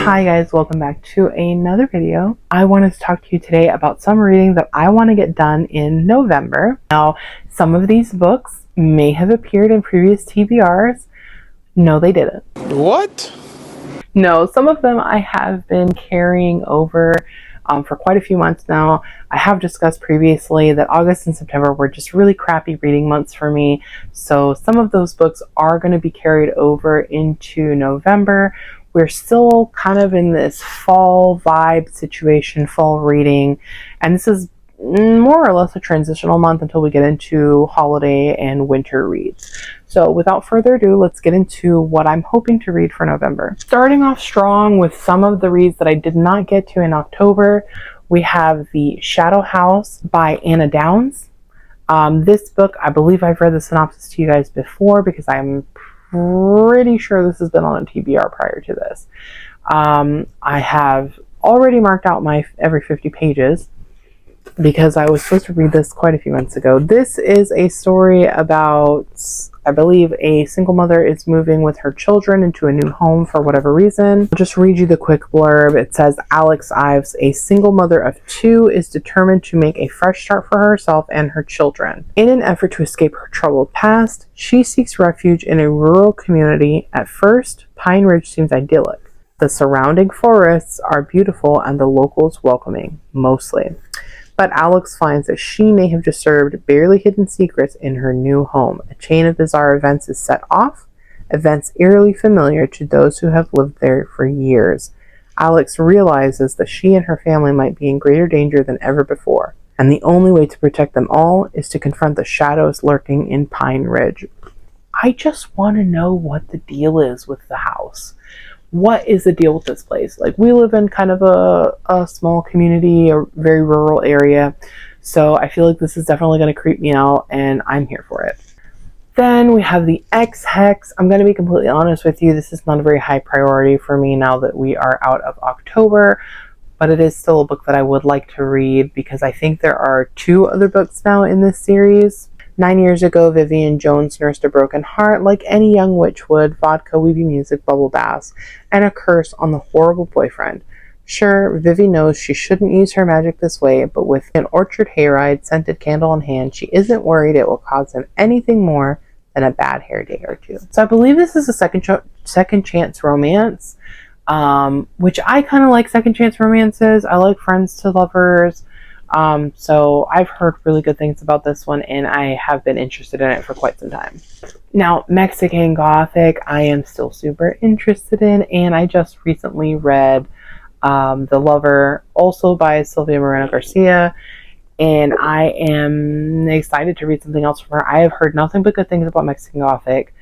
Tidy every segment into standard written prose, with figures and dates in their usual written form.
Hi guys, welcome back to another video. I wanted to talk to you today about some reading that I want to get done in November. Now, some of these books may have appeared in previous TBRs. No, they didn't. What? No, some of them I have been carrying over for quite a few months now. I have discussed previously that August and September were just really crappy reading months for me. So some of those books are going to be carried over into November. We're still kind of in this fall vibe situation, fall reading, and this is more or less a transitional month until we get into holiday and winter reads. So without further ado, let's get into what I'm hoping to read for November. Starting off strong with some of the reads that I did not get to in October, we have The Shadow House by Anna Downs. This book, I believe I've read the synopsis to you guys before because I'm pretty sure this has been on a TBR prior to this. I have already marked out my every 50 pages because I was supposed to read this quite a few months ago. This is a story about, I believe, a single mother is moving with her children into a new home for whatever reason. I'll just read you the quick blurb. It says, Alex Ives, a single mother of two, is determined to make a fresh start for herself and her children. In an effort to escape her troubled past, she seeks refuge in a rural community. At first, Pine Ridge seems idyllic. The surrounding forests are beautiful and the locals welcoming, mostly. But Alex finds that she may have disturbed barely hidden secrets in her new home. A chain of bizarre events is set off, events eerily familiar to those who have lived there for years. Alex realizes that she and her family might be in greater danger than ever before, and the only way to protect them all is to confront the shadows lurking in Pine Ridge. I just want to know what the deal is with the house. What is the deal with this place? Like, we live in kind of a small community, a very rural area, so I feel like this is definitely going to creep me out, and I'm here for it. Then we have The Ex-Hex. I'm going to be completely honest with you, this is not a very high priority for me now that we are out of October, but it is still a book that I would like to read because I think there are two other books now in this series. 9 years ago, Vivian Jones nursed a broken heart like any young witch would, vodka, weepy music, bubble baths, and a curse on the horrible boyfriend. Sure, Vivi knows she shouldn't use her magic this way, but with an orchard hayride, scented candle in hand, she isn't worried it will cause him anything more than a bad hair day or two. So I believe this is a second chance romance, which I kind of like second chance romances. I like friends to lovers. So I've heard really good things about this one, and I have been interested in it for quite some time. Now, Mexican Gothic, I am still super interested in, and I just recently read The Lover, also by Silvia Moreno Garcia, and I am excited to read something else from her. I have heard nothing but good things about Mexican Gothic.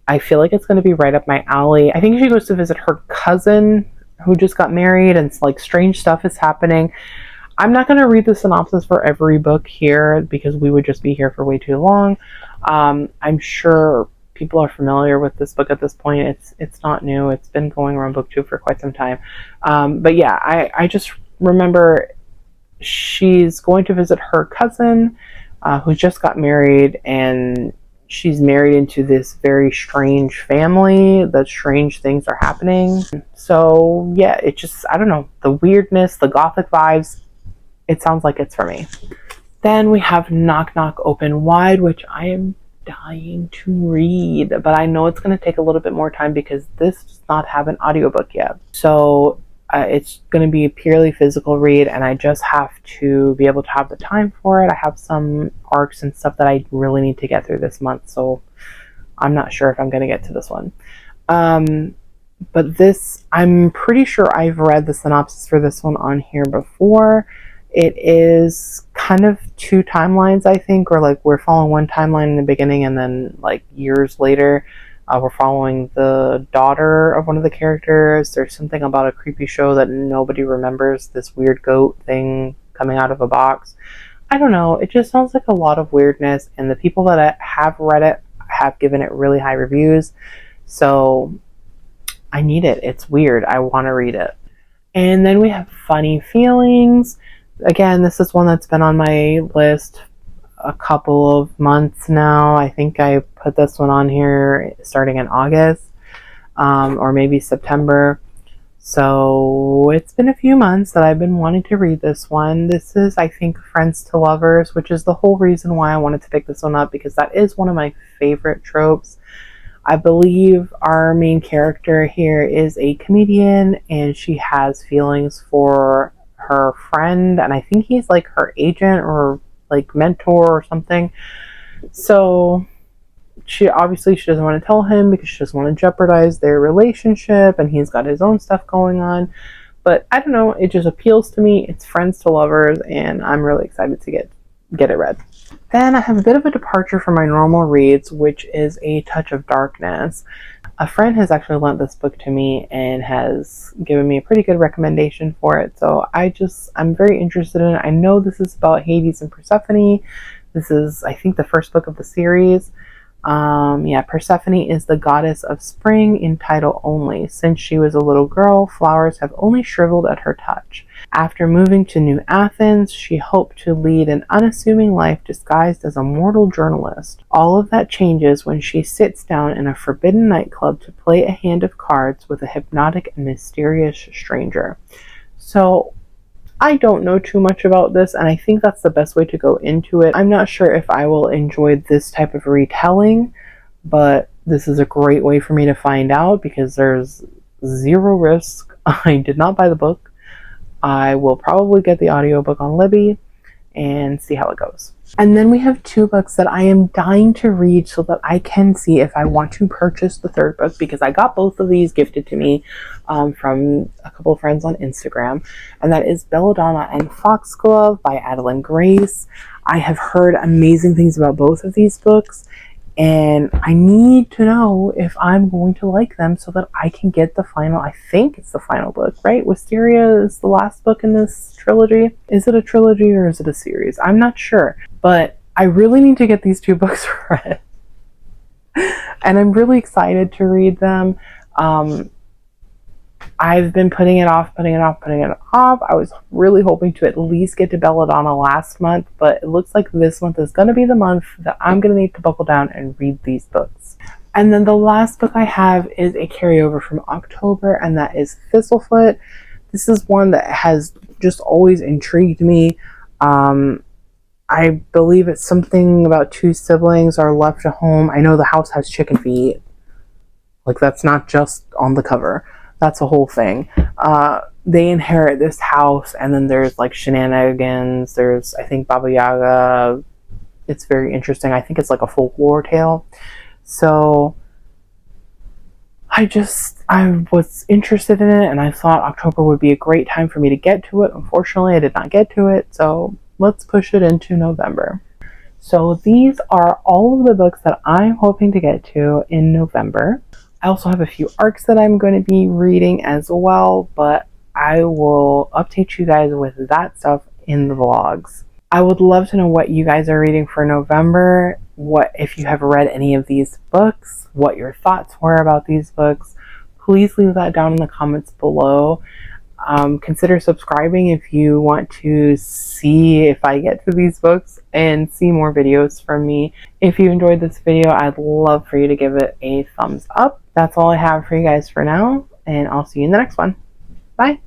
I feel like it's going to be right up my alley. I think she goes to visit her cousin who just got married, and like strange stuff is happening. I'm not going to read the synopsis for every book here because we would just be here for way too long. I'm sure people are familiar with this book at this point. It's not new. It's been going around BookTube for quite some time. But yeah, I just remember she's going to visit her cousin who just got married, and she's married into this very strange family. That strange things are happening. So yeah, it just, I don't know, the weirdness, the Gothic vibes, it sounds like it's for me. Then we have Knock Knock Open Wide, which I am dying to read, but I know it's going to take a little bit more time because this does not have an audiobook yet. So it's going to be a purely physical read, and I just have to be able to have the time for it. I have some arcs and stuff that I really need to get through this month, so I'm not sure if I'm going to get to this one. But this, I'm pretty sure I've read the synopsis for this one on here before. It is kind of two timelines, I think, or like we're following one timeline in the beginning, and then like years later we're following the daughter of one of the characters. There's something about a creepy show that nobody remembers, this weird goat thing coming out of a box. I don't know, it just sounds like a lot of weirdness, and the people that have read it have given it really high reviews, so I need it. It's weird. I want to read it. And then we have Funny Feelings. Again, this is one that's been on my list a couple of months now. I think I put this one on here starting in August, or maybe September. So it's been a few months that I've been wanting to read this one. This is, I think, Friends to Lovers, which is the whole reason why I wanted to pick this one up, because that is one of my favorite tropes. I believe our main character here is a comedian, and she has feelings for her friend, and I think he's like her agent or like mentor or something. So she doesn't want to tell him because she doesn't want to jeopardize their relationship, and he's got his own stuff going on. But I don't know, it just appeals to me. It's Friends to Lovers, and I'm really excited to get it read. Then I have a bit of a departure from my normal reads, which is A Touch of Darkness. A friend has actually lent this book to me and has given me a pretty good recommendation for it. So I'm very interested in it. I know this is about Hades and Persephone. This is, I think, the first book of the series. Persephone is the goddess of spring in title only. Since she was a little girl, flowers have only shriveled at her touch. After moving to New Athens, she hoped to lead an unassuming life disguised as a mortal journalist. All of that changes when she sits down in a forbidden nightclub to play a hand of cards with a hypnotic and mysterious stranger. So I don't know too much about this, and I think that's the best way to go into it. I'm not sure if I will enjoy this type of retelling, but this is a great way for me to find out because there's zero risk. I did not buy the book. I will probably get the audiobook on Libby and see how it goes. And then we have two books that I am dying to read so that I can see if I want to purchase the third book, because I got both of these gifted to me from a couple of friends on Instagram, and that is Belladonna and Foxglove by Adeline Grace. I have heard amazing things about both of these books, and I need to know if I'm going to like them so that I can get the final, I think it's the final book, right? Wisteria is the last book in this trilogy. Is it a trilogy or is it a series? I'm not sure, but I really need to get these two books read. And I'm really excited to read them. I've been putting it off. I was really hoping to at least get to Belladonna last month, but it looks like this month is going to be the month that I'm going to need to buckle down and read these books. And then the last book I have is a carryover from October, and that is Thistlefoot. This is one that has just always intrigued me. I believe it's something about two siblings are left at home. I know the house has chicken feet. Like, that's not just on the cover. That's a whole thing. They inherit this house, and then there's like shenanigans. There's, I think, Baba Yaga. It's very interesting. I think it's like a folklore tale. So I was interested in it, and I thought October would be a great time for me to get to it. Unfortunately, I did not get to it, so let's push it into November. So these are all of the books that I'm hoping to get to in November. I also have a few arcs that I'm going to be reading as well, but I will update you guys with that stuff in the vlogs. I would love to know what you guys are reading for November, if you have read any of these books, what your thoughts were about these books. Please leave that down in the comments below. Consider subscribing if you want to see if I get to these books and see more videos from me. If you enjoyed this video, I'd love for you to give it a thumbs up. That's all I have for you guys for now, and I'll see you in the next one. Bye!